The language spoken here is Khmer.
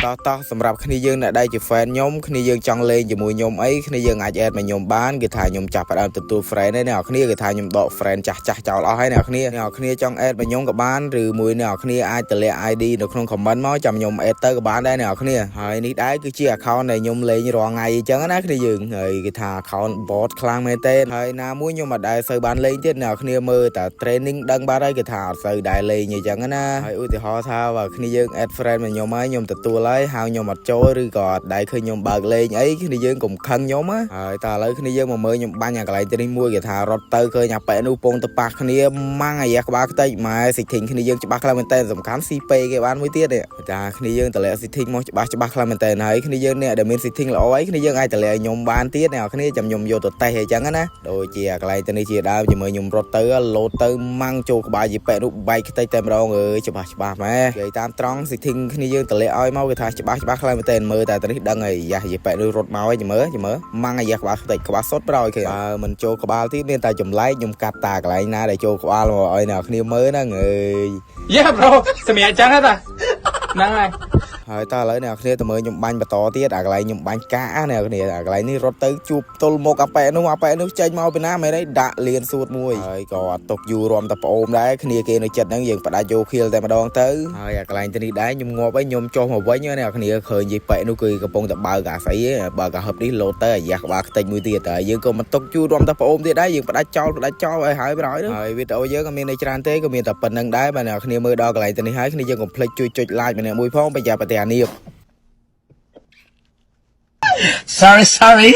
តោះសម្រាប់គ្នាយើងអ្នកដែលជា fan ខ្ញុំគ្នាយើងចង់លេងជាមួយខ្ញុំអីគ្នាយើងអាច add មកខ្ញុំបានគឺថាខ្ញុំចាប់ផ្ដើមទទួល friend ហើយអ្នកគ្នាគឺថាខ្ញុំដក friend ចាស់ចោលអស់ហើយអ្នកគ្នាចង់ add មកខ្ញុំក៏បានឬមួយអ្នកគ្នាអាចតម្លាក់ ID នៅក្នុង comment មកចាំខ្ញុំ add ទៅក៏បានដែរអ្នកគ្នាហើយនេះដែរគឺជា account ដែលខ្ញុំលេងរាល់ថ្ងៃអញ្ចឹងណាគ្នាយើងហើយគេថា account bot ខ្លាំងមែនទេហើយណាមួយខ្ញុំអត់ដែរសូវបានលេងទៀតអ្នកគ្នាមើលតែ training ដឹងបាត់ហើយគេថាអត់សូវដែរលេងអញ្ចឹងណាហើយឧទាហរណ៍ថាបើគ្នាយើង add friend មកខ្ញុំហើយខ្ញុំទទួលហើយហៅខ្ញុំអត់ចូលឬក៏អត់ដែរឃើញខ្ញុំបើកលេងអីគ្នាយើងកុំខឹងខ្ញុំណាហើយតើឥឡូវគ្នាយើងមកមើលខ្ញុំបាញ់អាកន្លែងនេះមួយគេថារត់ទៅឃើញអាប៉ែនោះពងទៅប៉ះគ្នាម៉ាំងអាយ៉ាក្បាលខ្ទេចម៉ែស៊ីធីងគ្នាយើងច្បាស់ខ្លាំងមែនតើសំខាន់ស៊ីពេគេបានមួយទៀតទេថាគ្នាយើងតម្លាក់ស៊ីធីងមកច្បាស់ខ្លាំងមែនតើហើយគ្នាយើងនេះដែលមានស៊ីធីងល្អអីគ្នាយើងអាចតម្លាក់ខ្ញុំបានទៀតអ្នកគ្នាចាំខ្ញុំយកទៅតេស្តអញ្ចឹងណាដូចជាអាកន្លែងនេះជាដើមជាមួយខ្ញុំរត់ទៅលោតទៅម៉ាំងចូលក្បាលយីប៉ែនោះបែកខ្ទេចតែម្ដងអើយច្បាស់ម៉ែនិយាយតាមត្រង់ស៊ីធីងគ្នាយើងតម្លាក់ឲ្យមកគេថាច្បាស់ខ្លាំងមែនតើមើលតែនេះដឹងហើយយ៉ាយីប៉ែនោះរត់មកហើយមើលម៉ាំងអាយ៉ាក្បាលខ្ទេចក្បាលសុតប្រឲ្យគេបើមិនចូលក្បាលទៀតមានតែចម្លែកខ្ញុំកាត់តាកន្លែងណាដែលចូលក្បាលមកឲ្យអ្នកគ្នាមើលហ្នឹងអើយ Yeah bro សម្រាប់ចឹងហ៎តាហ្នឹងហើយហើយតើឥឡូវអ្នកគ្នាទៅមើលខ្ញុំបាញ់បន្តទៀតអាកន្លែងខ្ញុំបាញ់កាអ្នកគ្នាអាកន្លែងនេះរត់ទៅជួបទល់មុខអាប៉ែនោះចេញមកពីណាមែនទេដាក់លៀនសួតមួយហើយក៏អត់ຕົកយូររំតែប្អូនដែរគ្នាគេនៅចិត្តហ្នឹងយើងផ្ដាច់យកខៀលតែម្ដងទៅហើយអាកន្លែងនេះដែរខ្ញុំងាប់ហើយខ្ញុំចុះមកវិញអ្នកគ្នាឃើញយីប៉ែនោះគឺកំពុងតែបើកអាស្អីបើកអាហឹបនេះលោតទៅអាយ៉ាក្បាលខ្ទេចមួយទៀតតែយើងក៏មិនຕົកយូររំតែប្អូនទៀតដែរយើងផ្ដាច់ចោលឲ្យហើយប្រហើយហើយវីដេអូយើងក៏មាននៅច្រើនទេក៏មានតែប៉ុណ្្នឹងដែរបើអ្នកគ្នាមើលដល់កន្លែងនេះហើយគ្នាយើងកុំភ្លេចជួយចុច like ម្នាក់មួយផងប្រយ័ត្នប្រទេសអានៀប Sorry